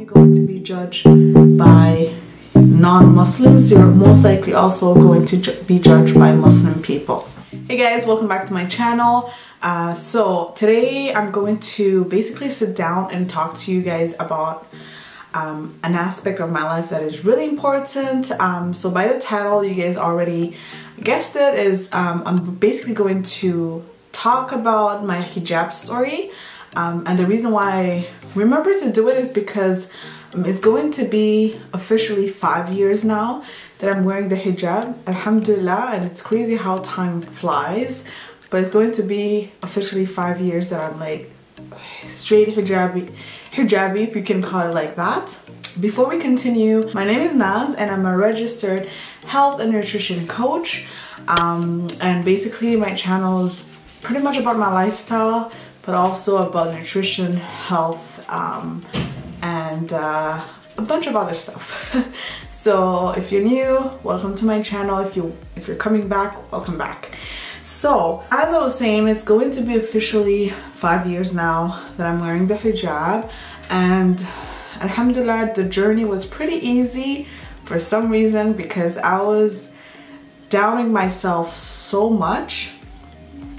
going to be judged by non-Muslims, you're most likely also going to be judged by Muslim people. Hey guys, welcome back to my channel. So today I'm going to basically sit down and talk to you guys about an aspect of my life that is really important. So by the title, you guys already guessed it, is I'm basically going to talk about my hijab story. And the reason why I remember to do it is because it's going to be officially 5 years now that I'm wearing the hijab, alhamdulillah, and it's crazy how time flies, but it's going to be officially 5 years that I'm like straight hijabi, if you can call it like that. Before we continue, my name is Naz and I'm a registered health and nutrition coach, and basically my channel is pretty much about my lifestyle, but also about nutrition, health, and a bunch of other stuff. So if you're new, welcome to my channel. If you're coming back, welcome back. So as I was saying, it's going to be officially 5 years now that I'm wearing the hijab, and alhamdulillah, the journey was pretty easy for some reason, because I was doubting myself so much,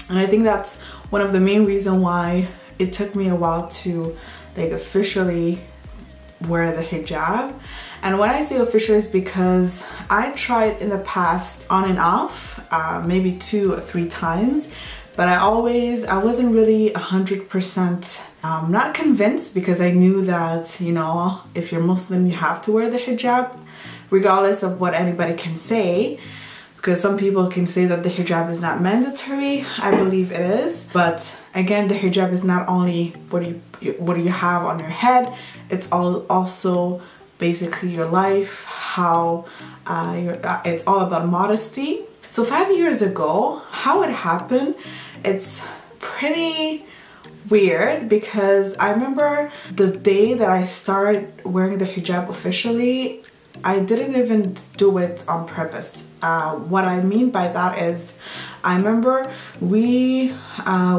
and I think that's one of the main reasons why it took me a while to like officially wear the hijab. And when I say officially, it's because I tried in the past on and off, maybe 2 or 3 times, but I wasn't really 100% not convinced, because I knew that, you know, if you're Muslim, you have to wear the hijab regardless of what anybody can say. Because some people can say that the hijab is not mandatory. I believe it is. But again, the hijab is not only what do you have on your head, it's also basically your life, how it's all about modesty. So 5 years ago, how it happened, it's pretty weird, because I remember the day that I started wearing the hijab officially, I didn't even do it on purpose. What I mean by that is, I remember we,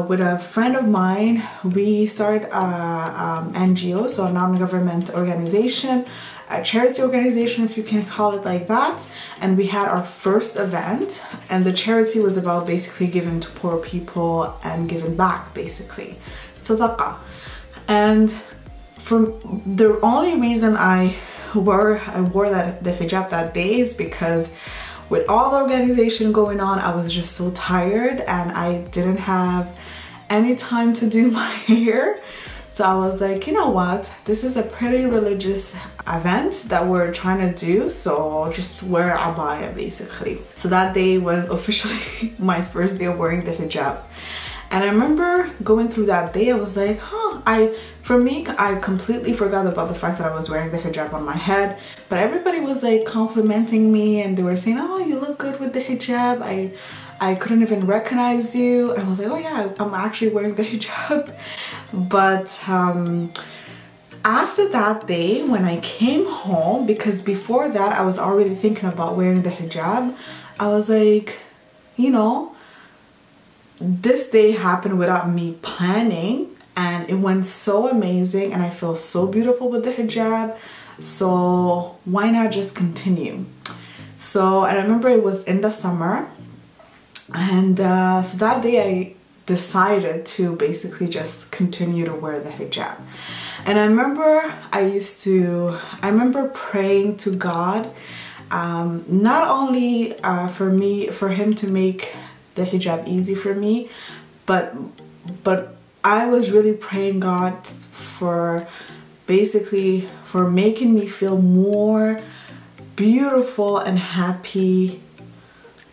with a friend of mine, we started a NGO, so a non-government organization, a charity organization, if you can call it like that. And we had our first event, and the charity was about basically giving to poor people and giving back, basically, sadaqah. And the only reason I wore the hijab that day is because with all the organization going on, I was just so tired and I didn't have any time to do my hair. So I was like, you know what, this is a pretty religious event that we're trying to do, so just wear abaya basically. So that day was officially my first day of wearing the hijab. And I remember going through that day, I was like, for me, I completely forgot about the fact that I was wearing the hijab on my head. But everybody was like complimenting me, and they were saying, oh, you look good with the hijab. I couldn't even recognize you. And I was like, oh yeah, I'm actually wearing the hijab. But after that day, when I came home, because before that I was already thinking about wearing the hijab, I was like, you know, this day happened without me planning, and it went so amazing, and I feel so beautiful with the hijab, so why not just continue? So, and I remember it was in the summer, and so that day I decided to basically just continue to wear the hijab. And I remember I remember praying to God, not only for him to make the hijab easy for me, but I was really praying God for basically for making me feel more beautiful and happy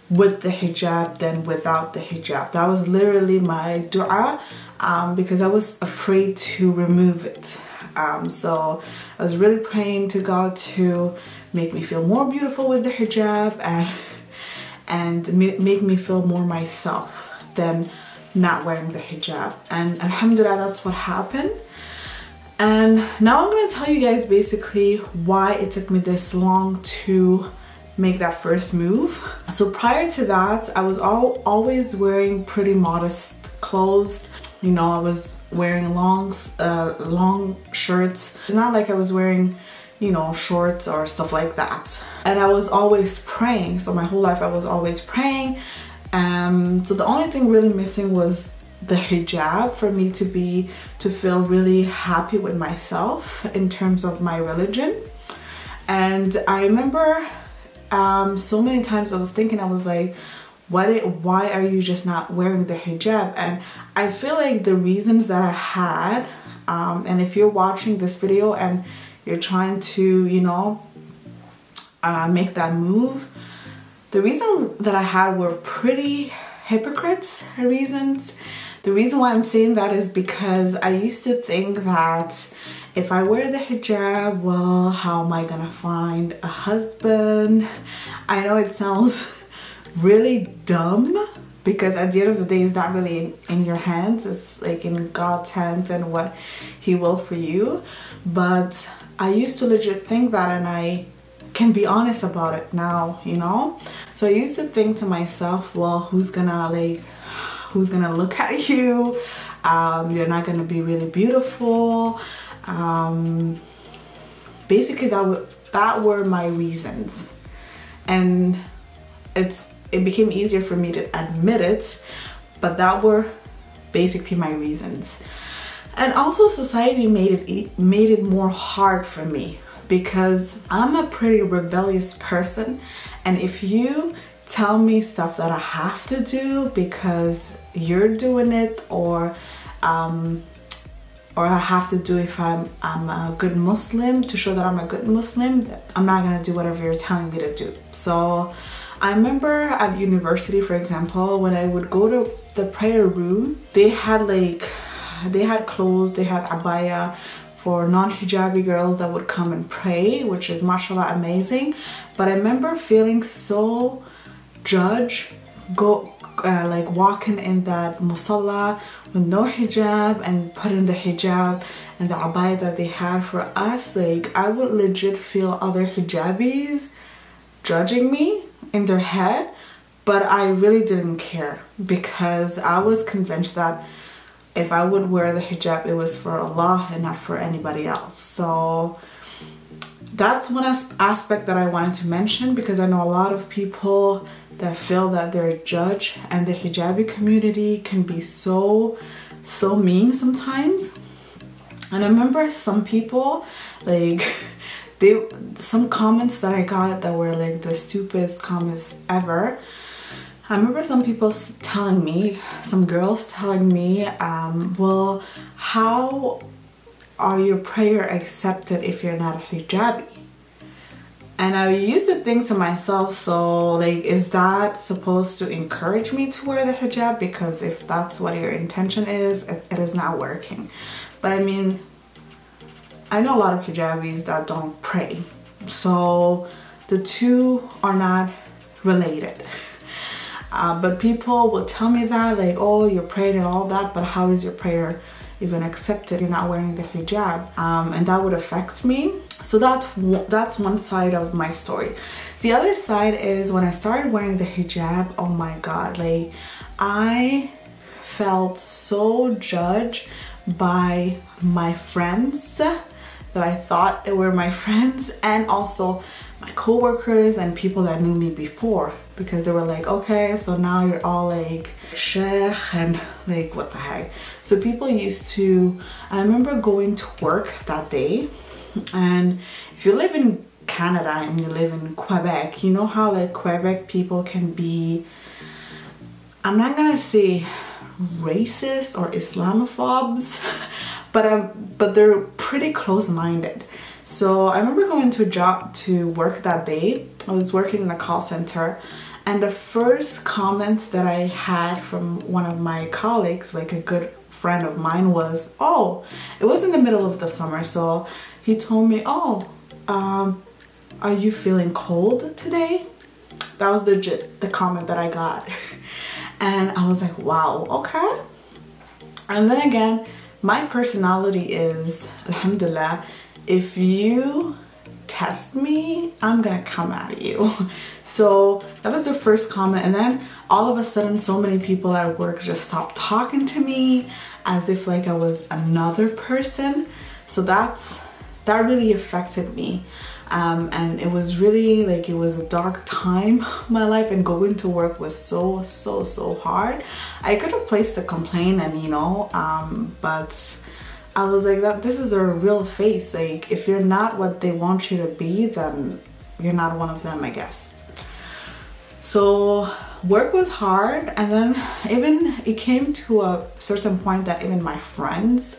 with the hijab than without the hijab. That was literally my dua, because I was afraid to remove it. So I was really praying to God to make me feel more beautiful with the hijab, and make me feel more myself than not wearing the hijab. And alhamdulillah, that's what happened. And now I'm going to tell you guys basically why it took me this long to make that first move. So prior to that, I was always wearing pretty modest clothes. you know, I was wearing long shirts. It's not like I was wearing, you know, shorts or stuff like that. And I was always praying. So my whole life I was always praying. So the only thing really missing was the hijab for me to feel really happy with myself in terms of my religion. And I remember so many times I was thinking, I was like, why are you just not wearing the hijab? And I feel like the reasons that I had, and if you're watching this video and you're trying to, you know, make that move, the reason that I had were pretty hypocrite reasons. The reason why I'm saying that is because I used to think that if I wear the hijab, well, how am I gonna find a husband? I know it sounds really dumb, because at the end of the day, it's not really in your hands. It's like in God's hands and what He will for you. But I used to legit think that, and I can be honest about it now, you know. So I used to think to myself, well, who's gonna look at you? You're not gonna be really beautiful. Basically that were my reasons, and it became easier for me to admit it, but that were basically my reasons. And also society made it more hard for me, because I'm a pretty rebellious person, and if you tell me stuff that I have to do because you're doing it, or I have to do if I'm a good Muslim, to show that I'm a good Muslim, I'm not gonna do whatever you're telling me to do. So I remember at university, for example, when I would go to the prayer room, they had clothes, they had abaya for non-hijabi girls that would come and pray, which is mashallah amazing. But I remember feeling so judged, like walking in that musalla with no hijab and putting the hijab and the abaya that they had for us. Like, I would legit feel other hijabis judging me in their head, but I really didn't care, because I was convinced that if I would wear the hijab, it was for Allah and not for anybody else. So that's one aspect that I wanted to mention, because I know a lot of people that feel that they're judged, and the hijabi community can be so mean sometimes. And I remember some people, like, some comments that I got that were like the stupidest comments ever. I remember some people telling me, some girls telling me, well, how are your prayer accepted if you're not a hijabi? And I used to think to myself, so like, is that supposed to encourage me to wear the hijab? Because if that's what your intention is, it is not working. But I mean, I know a lot of hijabis that don't pray, so the two are not related. But people will tell me that, like, oh, you're praying and all that, but how is your prayer even accepted? You're not wearing the hijab, and that would affect me. So that's one side of my story. The other side is when I started wearing the hijab, oh my God, like, I felt so judged by my friends that I thought they were my friends, and also my co-workers and people that knew me before, because they were like, okay, so now you're all like sheikh, and like, what the heck. So people used to, I remember going to work that day, and if you live in Canada and you live in Quebec, you know how like Quebec people can be, I'm not gonna say racist or Islamophobes, but they're pretty close-minded. So I remember going to work that day. I was working in a call center, and the first comment that I had from one of my colleagues, like a good friend of mine, was, oh, it was in the middle of the summer, so he told me, oh, are you feeling cold today? That was legit the comment that I got. And I was like, wow, okay. And then again, my personality is, alhamdulillah, if you test me, I'm gonna come at you. So that was the first comment, and then all of a sudden so many people at work just stopped talking to me as if like I was another person. So that really affected me. And it was really like, it was a dark time of my life, and going to work was so hard. I could have placed a complaint and but I was like, this is their real face. Like, if you're not what they want you to be, then you're not one of them, I guess. So work was hard, and then even it came to a certain point that even my friends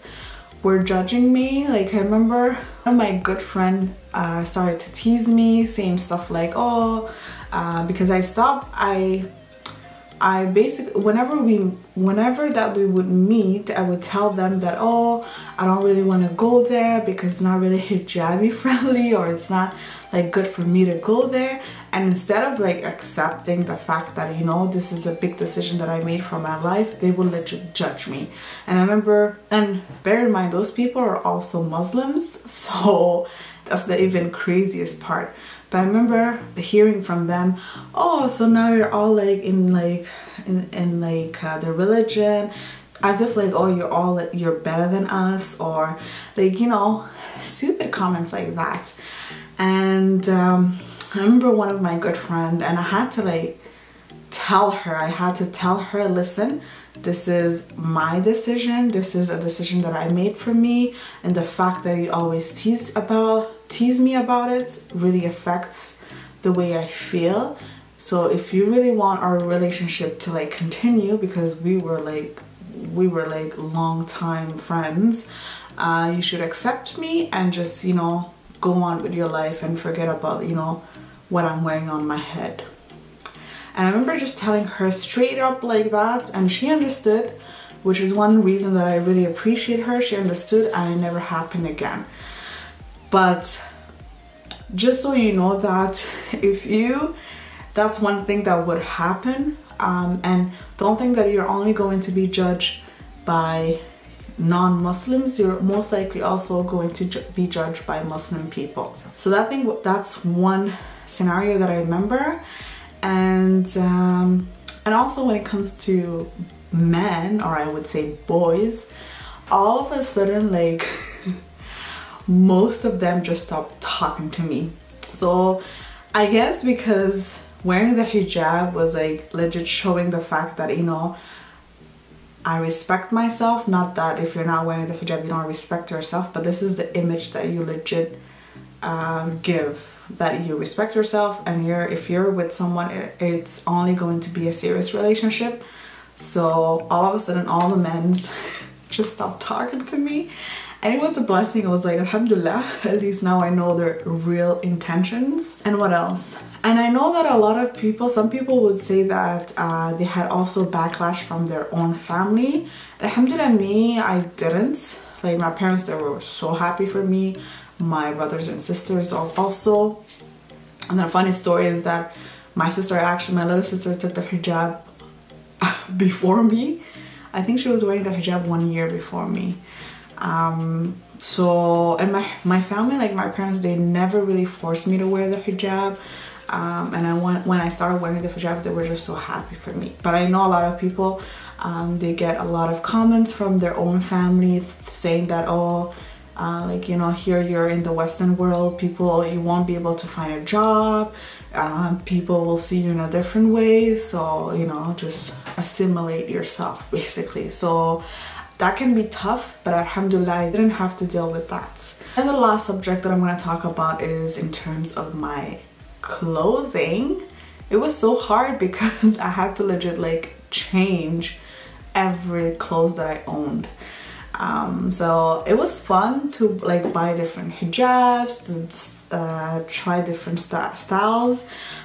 were judging me. Like, I remember one of my good friend started to tease me, saying stuff like, oh, because I basically, whenever that we would meet, I would tell them that, oh, I don't really want to go there because it's not really hijabi friendly, or it's not like good for me to go there. And instead of like accepting the fact that, this is a big decision that I made for my life, they would legit judge me. And I remember, and bear in mind, those people are also Muslims, so that's the even craziest part. But I remember hearing from them, oh, so now you're all like in the religion, as if like, oh, you're better than us, or like, stupid comments like that. And I remember one of my good friend, and I had to like tell her, listen, this is my decision. This is a decision that I made for me, and the fact that you always tease me about it really affects the way I feel. So if you really want our relationship to like continue, because we were like long time friends, you should accept me and just go on with your life and forget about what I'm wearing on my head. And I remember just telling her straight up like that, and she understood, which is one reason that I really appreciate her. She understood, and it never happened again. But just so you know that that's one thing that would happen, and don't think that you're only going to be judged by non-Muslims, you're most likely also going to be judged by Muslim people. So that's one scenario that I remember. And also when it comes to men, or I would say boys, all of a sudden like most of them just stopped talking to me. So I guess because wearing the hijab was like legit showing the fact that I respect myself. Not that if you're not wearing the hijab you don't respect yourself, but this is the image that you legit give, that you respect yourself, and if you're with someone, it's only going to be a serious relationship. So all of a sudden all the men just stopped talking to me, and it was a blessing. I was like, alhamdulillah, at least now I know their real intentions. And what else? And I know that a lot of people, some people would say that they had also backlash from their own family. Alhamdulillah, me, I didn't. Like, my parents, they were so happy for me. My brothers and sisters also. And the funny story is that my little sister took the hijab before me. I think she was wearing the hijab 1 year before me. So, and my family, like my parents, they never really forced me to wear the hijab. And when I started wearing the hijab, they were just so happy for me. But I know a lot of people, they get a lot of comments from their own family saying that, oh, like, here you're in the Western world, you won't be able to find a job, people will see you in a different way, so just assimilate yourself basically. So that can be tough, but alhamdulillah, I didn't have to deal with that. And the last subject that I'm going to talk about is in terms of my clothing. It was so hard because I had to legit like change every clothes that I owned. So it was fun to like buy different hijabs, to try different styles,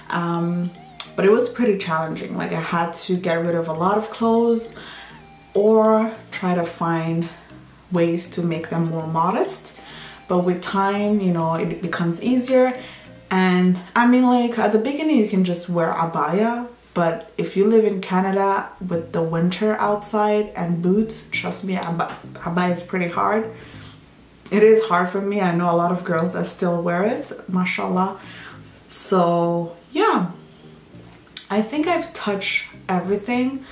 but it was pretty challenging. Like, I had to get rid of a lot of clothes or try to find ways to make them more modest. But with time, it becomes easier. And I mean, like, at the beginning you can just wear abaya, but if you live in Canada with the winter outside and boots, trust me, abaya is pretty hard. it is hard for me. I know a lot of girls that still wear it, mashallah. So yeah, I think I've touched everything.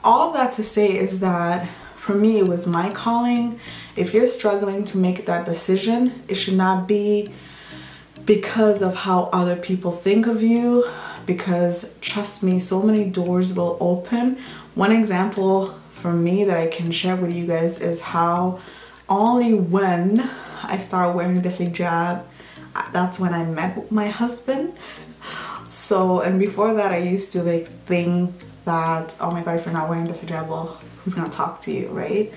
All of that to say is that for me, it was my calling. If you're struggling to make that decision, it should not be because of how other people think of you, because trust me, so many doors will open. One example for me that I can share with you guys is how only when I started wearing the hijab, that's when I met my husband. So, and before that, I used to like think that, oh my god, if you're not wearing the hijab, well, who's gonna talk to you, right?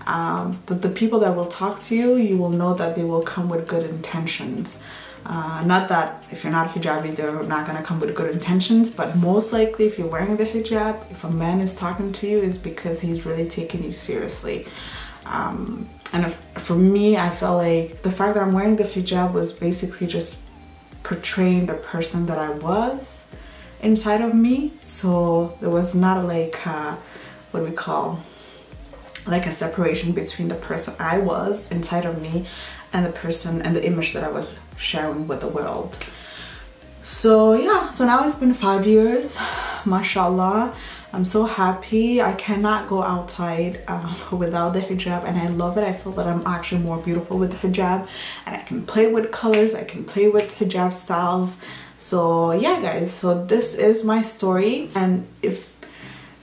But the people that will talk to you, you will know that they will come with good intentions. Not that if you're not hijabi, they're not gonna come with good intentions, but most likely if you're wearing the hijab, if a man is talking to you, is because he's really taking you seriously. And for me, I felt like the fact that I'm wearing the hijab was basically just portraying the person that I was inside of me. So there was not like what do we call, like a separation between the person I was inside of me and the person and the image that I was sharing with the world. So yeah, so now it's been 5 years, mashallah. I'm so happy. I cannot go outside without the hijab, and I love it. I feel that I'm actually more beautiful with the hijab, and I can play with colors, I can play with hijab styles. So yeah guys, so this is my story, and if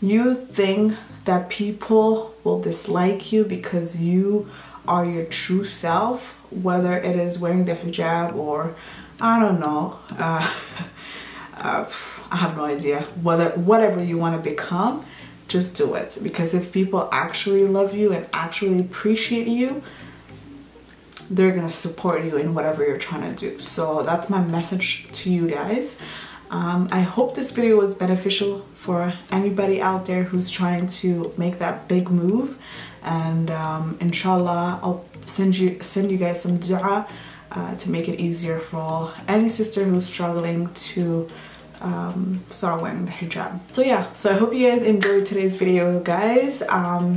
you think that people will dislike you because you are your true self, whether it is wearing the hijab or I don't know, I have no idea, whatever you want to become, just do it. Because if people actually love you and actually appreciate you, they're gonna support you in whatever you're trying to do. So that's my message to you guys. I hope this video was beneficial for anybody out there who's trying to make that big move, and inshallah I'll send you guys some dua to make it easier for any sister who's struggling to start wearing the hijab. So yeah, so I hope you guys enjoyed today's video guys.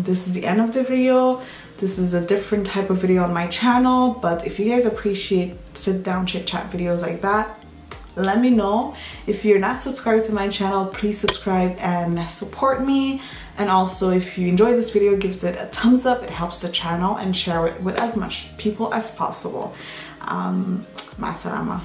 This is the end of the video. This is a different type of video on my channel, but if you guys appreciate sit down chit chat videos like that, let me know. If you're not subscribed to my channel, please subscribe and support me. And also, if you enjoyed this video, give it a thumbs up. It helps the channel, and share it with as much people as possible. Ma salama.